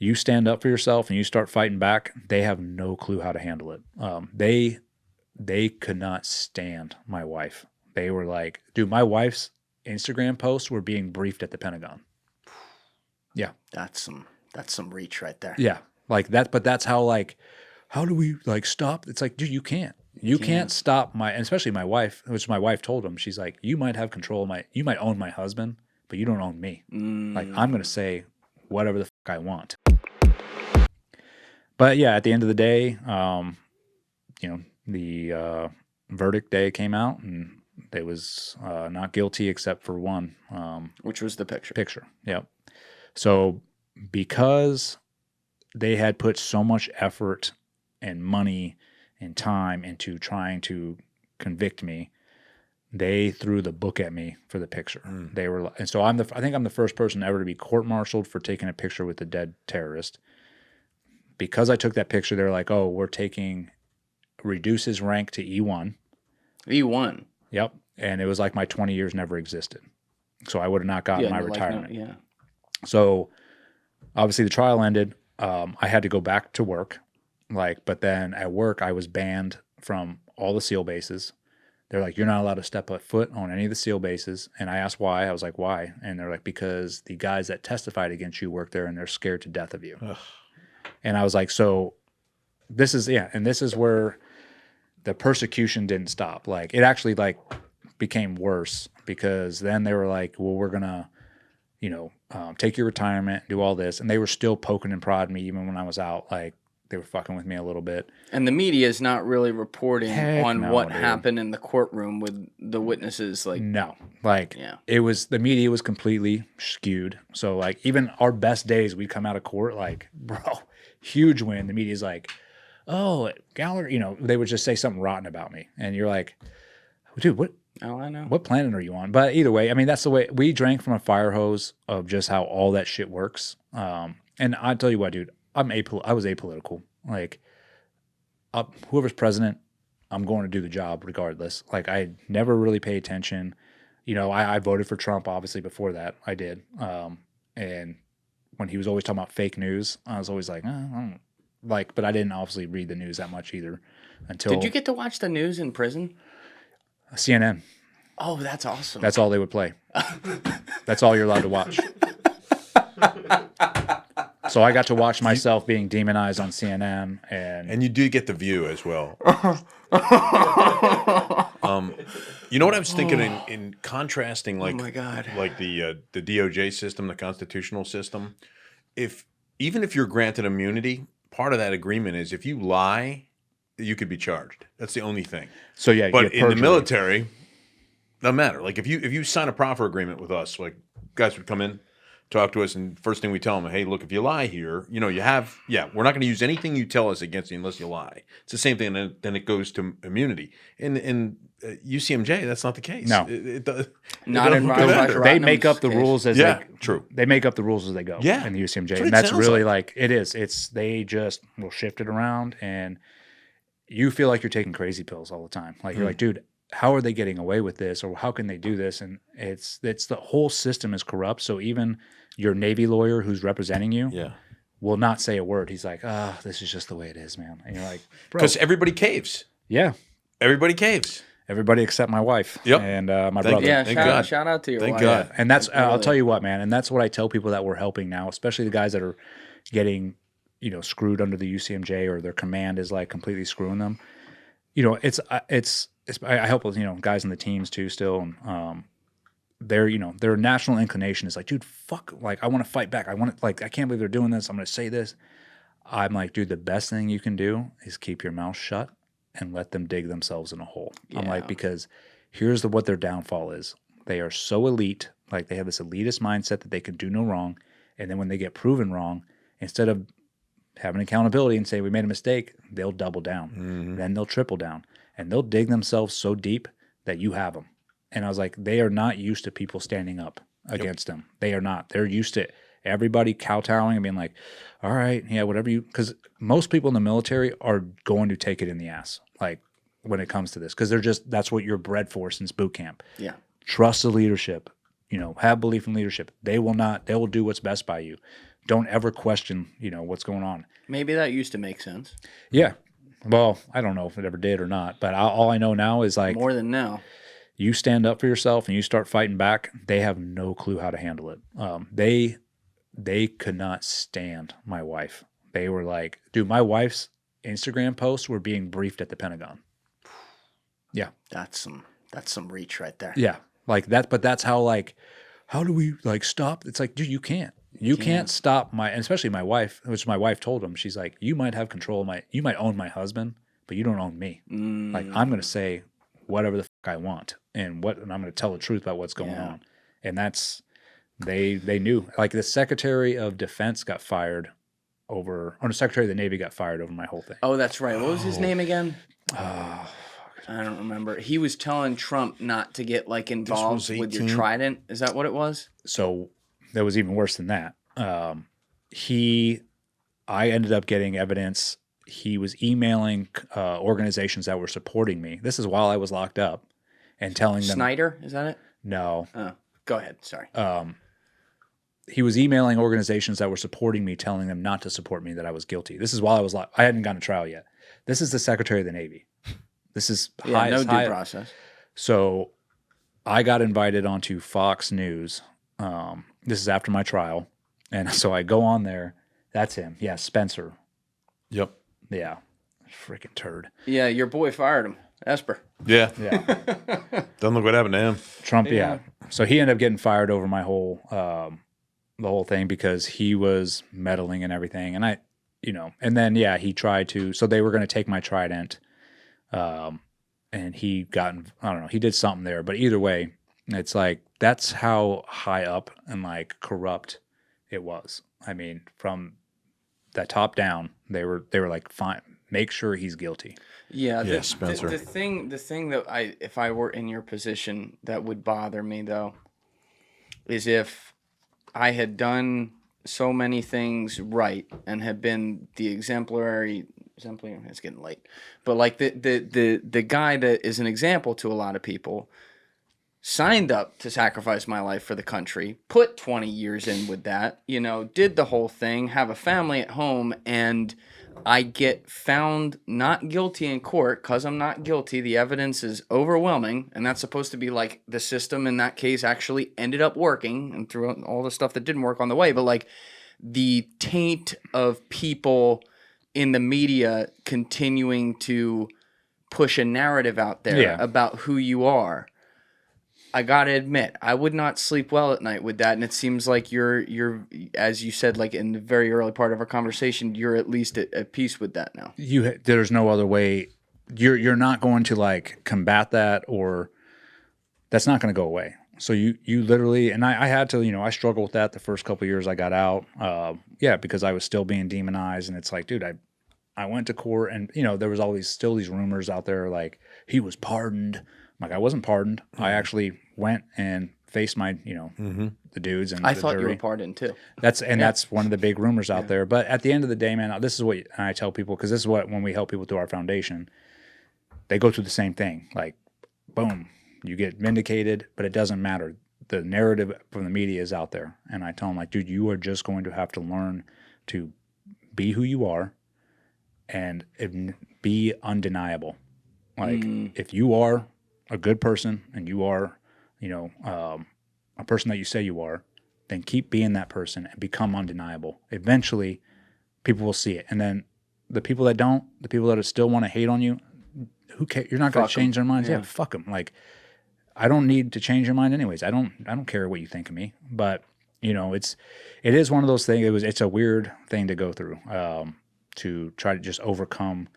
you stand up for yourself and you start fighting back, they have no clue how to handle it. They could not stand my wife. They were like, dude, my wife's Instagram posts were being briefed at the Pentagon. Yeah. That's some reach right there. Yeah. Like that, but that's how, like, how do we like stop? It's like, dude, you can't. You can't stop and especially my wife, which my wife told him, she's like, you might have control of you might own my husband, but you don't own me. Like, I'm going to say whatever the fuck I want. But yeah, at the end of the day, the verdict day came out and they was not guilty except for one. Which was the picture. Picture, yep. So because they had put so much effort and money and time into trying to convict me, they threw the book at me for the picture. They were, and so I think I'm the first person ever to be court-martialed for taking a picture with a dead terrorist. Because I took that picture, they're like, "Oh, reduce his rank to E1." E1. Yep, and it was like my 20 years never existed, so I would have not gotten my retirement. So obviously the trial ended. I had to go back to work. But then at work, I was banned from all the SEAL bases. They're like, you're not allowed to step a foot on any of the SEAL bases. And I asked why. I was like, why? And they're like, because the guys that testified against you work there and they're scared to death of you. Ugh. And I was like, so this is where the persecution didn't stop. Like, it actually became worse because then they were like, well, we're going to, take your retirement, do all this. And they were still poking and prodding me even when I was out. Like, they were fucking with me a little bit. And the media is not really reporting what happened in the courtroom with the witnesses. No. It was, the media was completely skewed. So even our best days, we come out of court bro, huge win. The media's like, oh, Gallagher, they would just say something rotten about me. And you're like, dude, what? Oh, I know. What planet are you on? But either way, I mean, that's the way we drank from a fire hose of just how all that shit works. And I tell you what, dude, I was apolitical. Whoever's president, I'm going to do the job regardless. I never really pay attention. I voted for Trump, obviously, before that. I did. And when he was always talking about fake news, I was always like, I don't but I didn't obviously read the news that much either until. Did you get to watch the news in prison? CNN. Oh, that's awesome. That's all they would play. That's all you're allowed to watch. So I got to watch myself being demonized on CNN, and you do get the View as well. You know what I was thinking in contrasting, oh my God, the DOJ system, the constitutional system. Even if you're granted immunity, part of that agreement is if you lie, you could be charged. That's the only thing. So yeah, but in the military, doesn't matter. If you sign a proffer agreement with us, guys would come in, talk to us, and first thing we tell them, hey, look, if you lie here, we're not going to use anything you tell us against you unless you lie. It's the same thing, and then it goes to immunity. In UCMJ, that's not the case. No, not in they make up the rules as true. They make up the rules as they go. Yeah, in the UCMJ, and that's really it is. It's they just will shift it around, and you feel like you're taking crazy pills all the time. You're like, dude, how are they getting away with this, or how can they do this? And it's the whole system is corrupt. So even your Navy lawyer who's representing you will not say a word. He's like, this is just the way it is, man. And you're like, bro. Because everybody caves. Yeah. Everybody caves. Everybody except my wife and my brother. Yeah, shout out to your wife. Thank God. Yeah. And that's, I'll tell you what, man, and that's what I tell people that we're helping now, especially the guys that are getting, screwed under the UCMJ or their command is completely screwing them. I help with, guys in the teams too still. And, their national inclination is like, dude, fuck, I want to fight back. I want to, I can't believe they're doing this. I'm going to say this. I'm like, dude, the best thing you can do is keep your mouth shut and let them dig themselves in a hole. Yeah. I'm like, because here's what their downfall is. They are so elite. They have this elitist mindset that they can do no wrong. And then when they get proven wrong, instead of having accountability and say, we made a mistake, they'll double down. Mm-hmm. Then they'll triple down. And they'll dig themselves so deep that you have them. And I was like, they are not used to people standing up against them. They are not. They're used to everybody kowtowing and being like, all right, yeah, whatever you, because most people in the military are going to take it in the ass, when it comes to this, because that's what you're bred for since boot camp. Yeah. Trust the leadership, have belief in leadership. They will do what's best by you. don't ever question, what's going on. Maybe that used to make sense. Yeah. Well, I don't know if it ever did or not, but all I know now is like more than now. You stand up for yourself and you start fighting back. They have no clue how to handle it. They could not stand my wife. They were like, dude, my wife's Instagram posts were being briefed at the Pentagon. Yeah. That's some reach right there. Yeah. Like that, but that's how do we stop? It's like, dude, you can't. You can't stop and especially my wife, which my wife told him, she's like, you might have control of you might own my husband, but you don't own me. Like, I'm going to say whatever the fuck I want and I'm going to tell the truth about what's going on. And that's, they knew. Like, the Secretary of Defense got fired the Secretary of the Navy got fired over my whole thing. Oh, that's right. What was his name again? I don't remember. He was telling Trump not to get involved with your Trident. Is that what it was? So that was even worse than that. I ended up getting evidence. He was emailing organizations that were supporting me. This is while I was locked up, and telling them. Snyder, is that it? No. Oh, go ahead. Sorry. He was emailing organizations that were supporting me, telling them not to support me, that I was guilty. This is while I was locked. I hadn't gone to trial yet. This is the Secretary of the Navy. This is no due process. So I got invited onto Fox News. This is after my trial. And so I go on there. That's him. Yeah, Spencer. Yep. Yeah. Freaking turd. Yeah, your boy fired him. Esper. Yeah. Yeah. Don't look what happened to him. Trump, yeah. So he ended up getting fired over my whole the whole thing because he was meddling and everything. And and then he tried to, so they were going to take my Trident. And he I don't know, he did something there, but either way, it's like, that's how high up and corrupt it was. I mean, from that top down, they were like, fine, make sure he's guilty. Yeah. Spencer. The thing that if I were in your position, that would bother me though, is if I had done so many things right and had been the exemplary, it's getting late, but the guy that is an example to a lot of people, signed up to sacrifice my life for the country, put 20 years in with that, did the whole thing, have a family at home, and I get found not guilty in court because I'm not guilty. The evidence is overwhelming, and that's supposed to be the system in that case actually ended up working, and through all the stuff that didn't work on the way, but the taint of people in the media continuing to push a narrative out there about who you are. I gotta admit, I would not sleep well at night with that, and it seems like you're as you said, in the very early part of our conversation, you're at least at peace with that now. There's no other way. You're not going to combat that, or that's not going to go away. So you literally, and I had to, I struggled with that the first couple of years I got out. Because I was still being demonized, and it's like, dude, I went to court, and there was still these rumors out there he was pardoned. I wasn't pardoned. Mm-hmm. I actually went and faced my, the dudes. And I thought you were pardoned too. That's one of the big rumors out there. But at the end of the day, man, this is what I tell people, because this is what, when we help people through our foundation, they go through the same thing. Boom, you get vindicated, but it doesn't matter. The narrative from the media is out there. And I tell them, dude, you are just going to have to learn to be who you are and be undeniable. If you are a good person and you are, a person that you say you are, then keep being that person and become undeniable. Eventually, people will see it. And then the people that don't, the people that still want to hate on you, who cares? You're not going to change their minds. Yeah, fuck them. I don't need to change your mind anyways. I don't care what you think of me. But it is one of those things. It's a weird thing to go through, to try to just overcome.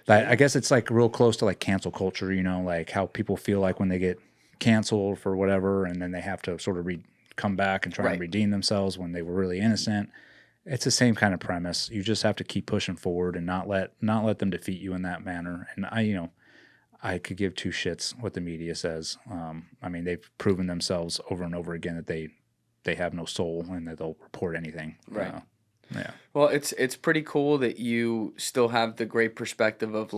I guess it's real close to cancel culture, how people feel when they get canceled for whatever, and then they have to sort of come back and try and redeem themselves when they were really innocent. It's the same kind of premise. You just have to keep pushing forward and not let them defeat you in that manner. And I could give two shits what the media says. They've proven themselves over and over again that they have no soul and that they'll report anything. Right. Yeah. Well, it's pretty cool that you still have the great perspective of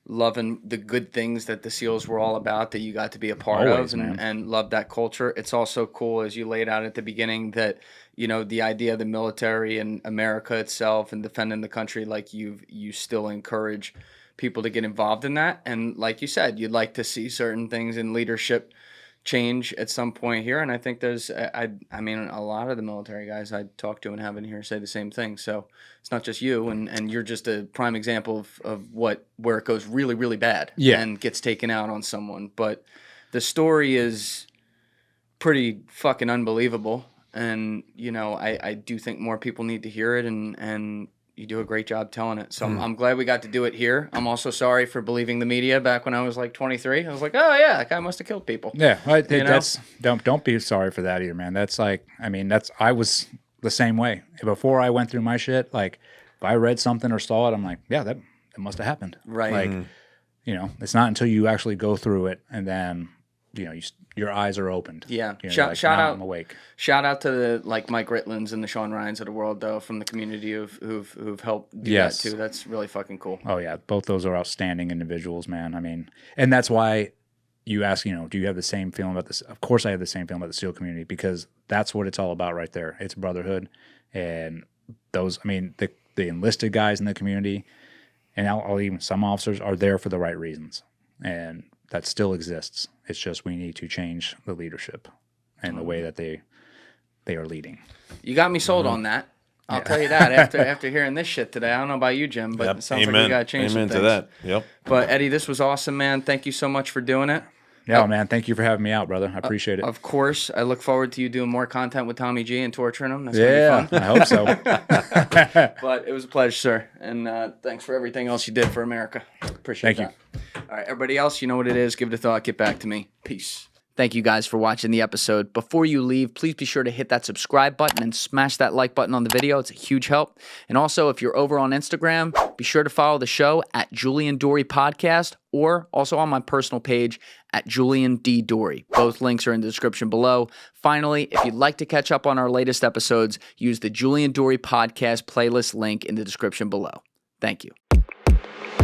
loving the good things that the SEALs were all about, that you got to be a part Always, of, and love that culture. It's also cool, as you laid out at the beginning, that, you know, the idea of the military and America itself and defending the country, like you still encourage people to get involved in that. And like you said, you'd like to see certain things in leadership change at some point here. And I think there's, I mean, a lot of the military guys I talk to and have in here say the same thing. So it's not just you, and you're just a prime example of where it goes really, really bad and gets taken out on someone. But the story is pretty fucking unbelievable. And, you know, I do think more people need to hear it, and you do a great job telling it. So I'm glad we got to do it here. I'm also sorry for believing the media back when I was like 23. I was like, oh yeah, that guy must have killed people. Yeah, don't be sorry for that either, man. That's like, I mean, I was the same way. Before I went through my shit, like if I read something or saw it, I'm like, yeah, that must have happened. Right. Like, you know, it's not until you actually go through it and then, you know, your eyes are opened. Yeah. You know, Shout out, I'm awake. Shout out to the like Mike Ritlands and the Sean Ryans of the world, though, from the community who've helped do that too. That's really fucking cool. Oh yeah, both those are outstanding individuals, man. I mean, and that's why you ask, you know, do you have the same feeling about this? Of course, I have the same feeling about the SEAL community, because that's what it's all about right there. It's brotherhood, and those, I mean, the enlisted guys in the community, and I'll even some officers are there for the right reasons, and that still exists. It's just we need to change the leadership and the way that they are leading. You got me sold on that. I'll tell you that after hearing this shit today. I don't know about you, Jim, but it sounds like we got to change some Amen things. to that. Yep. But Eddie, this was awesome, man. Thank you so much for doing it. Yeah, man. Thank you for having me out, brother. I appreciate it. Of course. I look forward to you doing more content with Tommy G and torturing him. That's going to be fun. I hope so. But it was a pleasure, sir. And thanks for everything else you did for America. Appreciate Thank that. All right, everybody else, you know what it is. Give it a thought. Get back to me. Peace. Thank you guys for watching the episode. Before you leave, please be sure to hit that subscribe button and smash that like button on the video. It's a huge help. And also, if you're over on Instagram, be sure to follow the show at Julian Dorey Podcast, or also on my personal page at Julian D. Dorey. Both links are in the description below. Finally, if you'd like to catch up on our latest episodes, use the Julian Dorey Podcast playlist link in the description below. Thank you.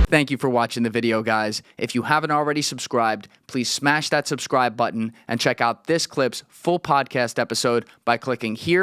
Thank you for watching the video, guys. If you haven't already subscribed, please smash that subscribe button and check out this clip's full podcast episode by clicking here